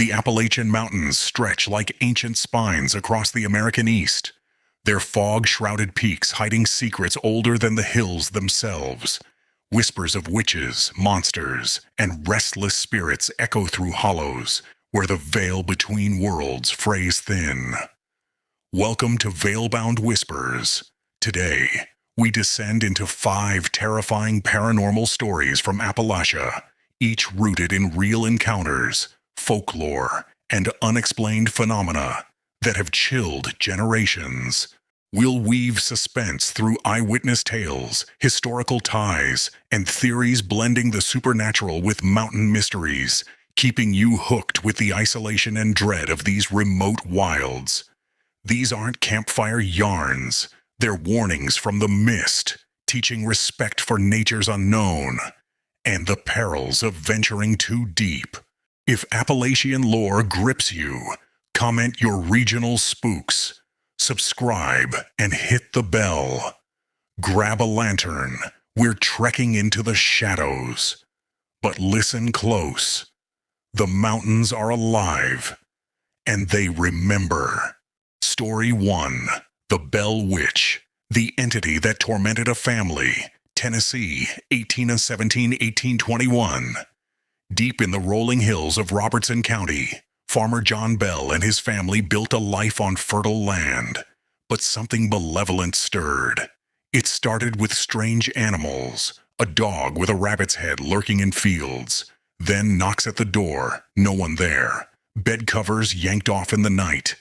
The Appalachian Mountains stretch like ancient spines across the American East, their fog-shrouded peaks hiding secrets older than the hills themselves. Whispers of witches, monsters, and restless spirits echo through hollows where the veil between worlds frays thin. Welcome to Veilbound Whispers. Today, we descend into 5 terrifying paranormal stories from Appalachia, each rooted in real encounters, folklore, and unexplained phenomena that have chilled generations. We'll weave suspense through eyewitness tales, historical ties, and theories blending the supernatural with mountain mysteries, keeping you hooked with the isolation and dread of these remote wilds. These aren't campfire yarns. They're warnings from the mist, teaching respect for nature's unknown and the perils of venturing too deep. If Appalachian lore grips you, comment your regional spooks, subscribe, and hit the bell. Grab a lantern. We're trekking into the shadows. But listen close. The mountains are alive, and they remember. Story 1. The Bell Witch, the entity that tormented a family, Tennessee, 1817-1821. Deep in the rolling hills of Robertson County, Farmer John Bell and his family built a life on fertile land. But something malevolent stirred. It started with strange animals, a dog with a rabbit's head lurking in fields. Then knocks at the door, no one there. Bed covers yanked off in the night.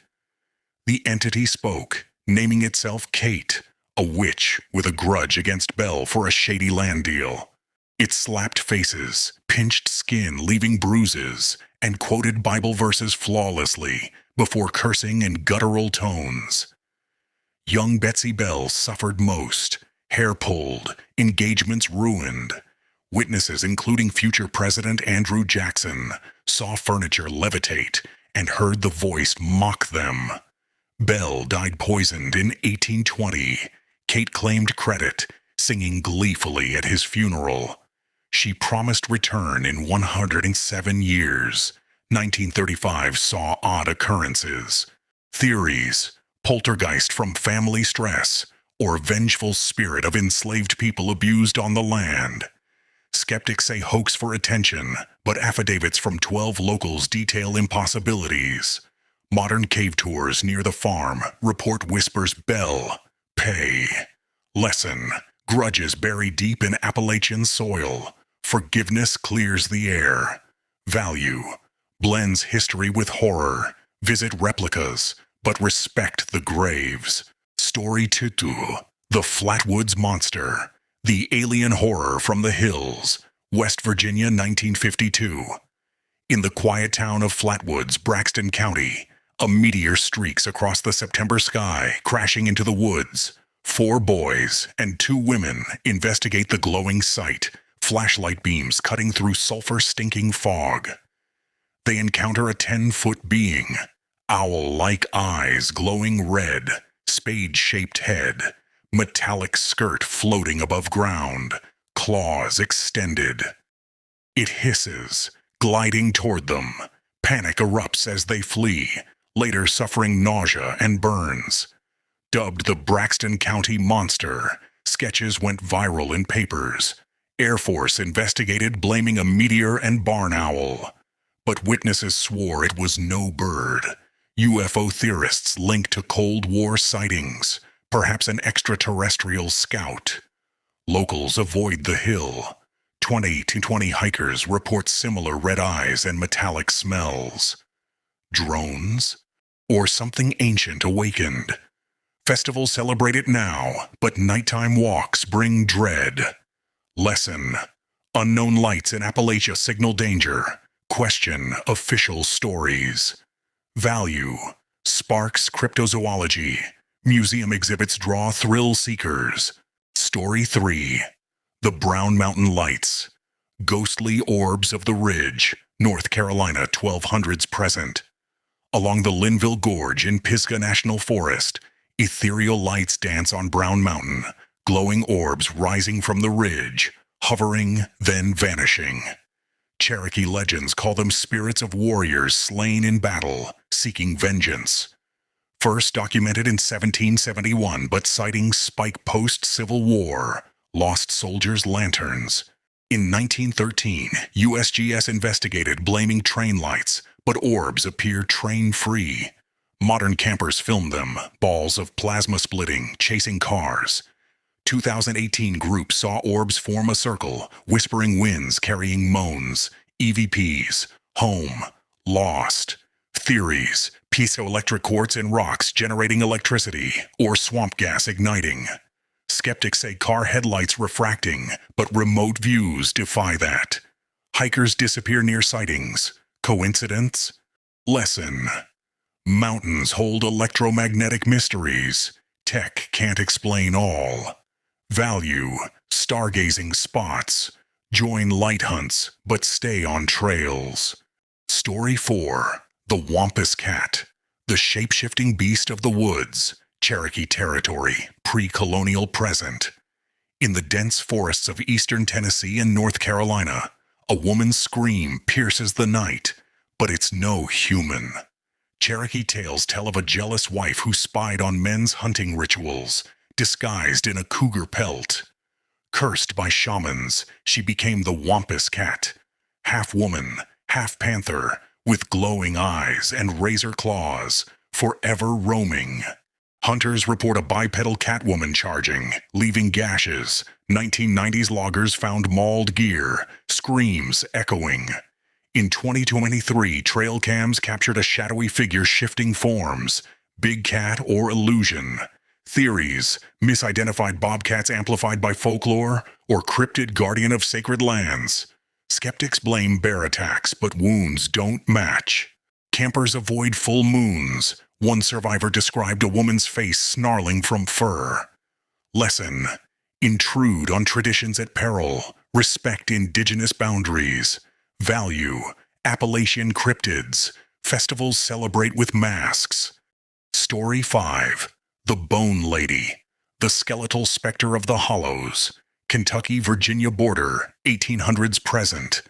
The entity spoke, naming itself Kate, a witch with a grudge against Bell for a shady land deal. It slapped faces, pinched skin leaving bruises, and quoted Bible verses flawlessly before cursing in guttural tones. Young Betsy Bell suffered most, hair pulled, engagements ruined. Witnesses, including future President Andrew Jackson, saw furniture levitate and heard the voice mock them. Bell died poisoned in 1820. Kate claimed credit, singing gleefully at his funeral. She promised return in 107 years. 1935 saw odd occurrences. Theories, poltergeist from family stress, or vengeful spirit of enslaved people abused on the land. Skeptics say hoax for attention, but affidavits from 12 locals detail impossibilities. Modern cave tours near the farm report whispers Bell, pay. Lesson, grudges bury deep in Appalachian soil. Forgiveness clears the air. Value, blends history with horror. Visit replicas, but respect the graves. Story 2, The Flatwoods Monster, the alien horror from the hills, West Virginia, 1952. In the quiet town of Flatwoods, Braxton County, a meteor streaks across the September sky, crashing into the woods. 4 boys and 2 women investigate the glowing sight, flashlight beams cutting through sulfur-stinking fog. They encounter a 10-foot being, owl-like eyes glowing red, spade-shaped head, metallic skirt floating above ground, claws extended. It hisses, gliding toward them. Panic erupts as they flee, later suffering nausea and burns. Dubbed the Braxton County Monster, sketches went viral in papers. Air Force investigated, blaming a meteor and barn owl. But witnesses swore it was no bird. UFO theorists linked to Cold War sightings, perhaps an extraterrestrial scout. Locals avoid the hill. 20 to 20 hikers report similar red eyes and metallic smells. Drones? Or something ancient awakened? Festivals celebrate it now, but nighttime walks bring dread. Lesson, unknown lights in Appalachia signal danger. Question official stories. Value, sparks cryptozoology. Museum exhibits draw thrill seekers. Story 3, The Brown Mountain Lights, ghostly orbs of the ridge, North Carolina 1200s present. Along the Linville Gorge in Pisgah National Forest, ethereal lights dance on Brown Mountain, glowing orbs rising from the ridge, hovering, then vanishing. Cherokee legends call them spirits of warriors slain in battle, seeking vengeance. First documented in 1771, but sightings spike post-Civil War. Lost soldiers' lanterns. In 1913, USGS investigated blaming train lights, but orbs appear train-free. Modern campers filmed them, balls of plasma splitting, chasing cars. 2018 group saw orbs form a circle, whispering winds carrying moans, EVPs, home, lost. Theories, piezoelectric quartz in rocks generating electricity, or swamp gas igniting. Skeptics say car headlights refracting, but remote views defy that. Hikers disappear near sightings. Coincidence? Lesson. Mountains hold electromagnetic mysteries. Tech can't explain all. Value, stargazing spots. Join light hunts, but stay on trails. Story 4. The Wampus Cat. The shape-shifting beast of the woods. Cherokee territory, pre-colonial present. In the dense forests of eastern Tennessee and North Carolina, a woman's scream pierces the night, but it's no human. Cherokee tales tell of a jealous wife who spied on men's hunting rituals, disguised in a cougar pelt. Cursed by shamans, she became the Wampus Cat, half woman, half panther, with glowing eyes and razor claws, forever roaming. Hunters report a bipedal catwoman charging, leaving gashes. 1990s loggers found mauled gear, screams echoing. In 2023, trail cams captured a shadowy figure shifting forms, big cat or illusion. Theories, misidentified bobcats amplified by folklore, or cryptid guardian of sacred lands. Skeptics blame bear attacks, but wounds don't match. Campers avoid full moons. One survivor described a woman's face snarling from fur. Lesson. Intrude on traditions at peril. Respect indigenous boundaries. Value. Appalachian cryptids. Festivals celebrate with masks. Story 5. The Bone Lady. The skeletal specter of the hollows. Kentucky-Virginia border, 1800s present.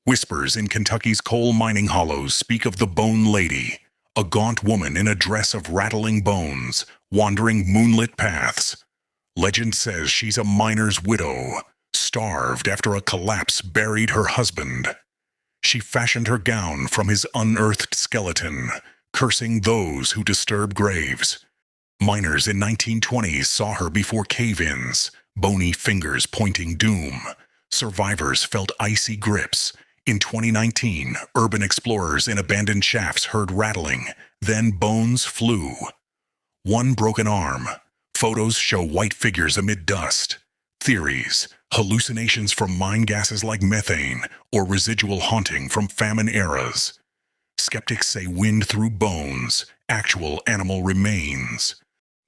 Whispers in Kentucky's coal mining hollows speak of the Bone Lady, a gaunt woman in a dress of rattling bones, wandering moonlit paths. Legend says she's a miner's widow, starved after a collapse buried her husband. She fashioned her gown from his unearthed skeleton, cursing those who disturb graves. Miners in 1920s saw her before cave-ins, bony fingers pointing doom. Survivors felt icy grips. In 2019, urban explorers in abandoned shafts heard rattling, then bones flew. One broken arm. Photos show white figures amid dust. Theories, hallucinations from mine gases like methane, or residual haunting from famine eras. Skeptics say wind through bones, actual animal remains.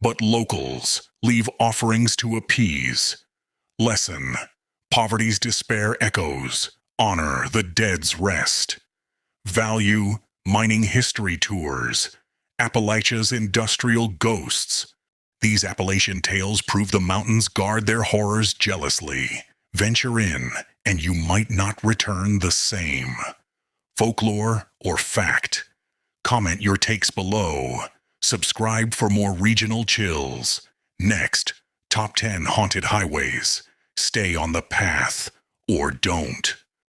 But locals leave offerings to appease. Lesson. Poverty's despair echoes. Honor the dead's rest. Value. Mining history tours. Appalachia's industrial ghosts. These Appalachian tales prove the mountains guard their horrors jealously. Venture in, and you might not return the same. Folklore or fact? Comment your takes below. Subscribe for more regional chills. Next, Top 10 Haunted Highways. Stay on the path or don't.